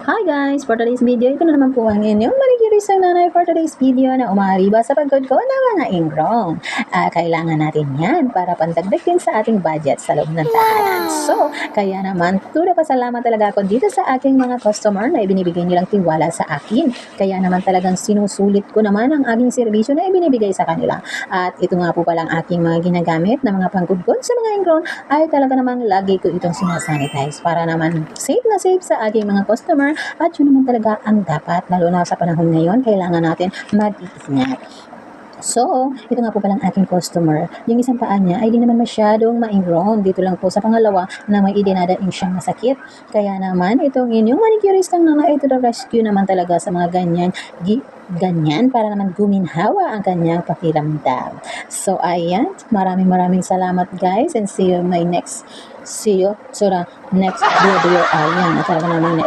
Hi guys! For today's video, ito na naman po ang inyong manicurist ng nanay for today's video na umariba sa pagod ko na mga ingrong. Kailangan natin yan para pandagdag din sa ating budget sa loob ng tahanan. So, kaya naman, tuloy pasalamat talaga ako dito sa aking mga customer na ibinibigay nilang tiwala sa akin. Kaya naman talagang sinusulit ko naman ang aking serbisyo na ibinibigay sa kanila. At ito nga po palang aking mga ginagamit na mga panggugod sa mga ingrong ay talaga namang lagi ko itong sinasanitize para naman safe na safe sa aking mga customer. At yun naman talaga ang dapat, lalo na sa panahon ngayon, kailangan natin mag-iingat. So, ito nga po palang aking customer. Yung isang paa niya ay di naman masyadong ma-ingrown. Dito lang po sa pangalawa na may idinadaing siyang masakit. Kaya naman, itong inyong manicuristang nanay to the rescue naman talaga sa mga ganyan para naman guminhawa ang kanyang pakiramdam. So, ayan. Maraming salamat guys and see you sa next video. Ayan. At talaga naman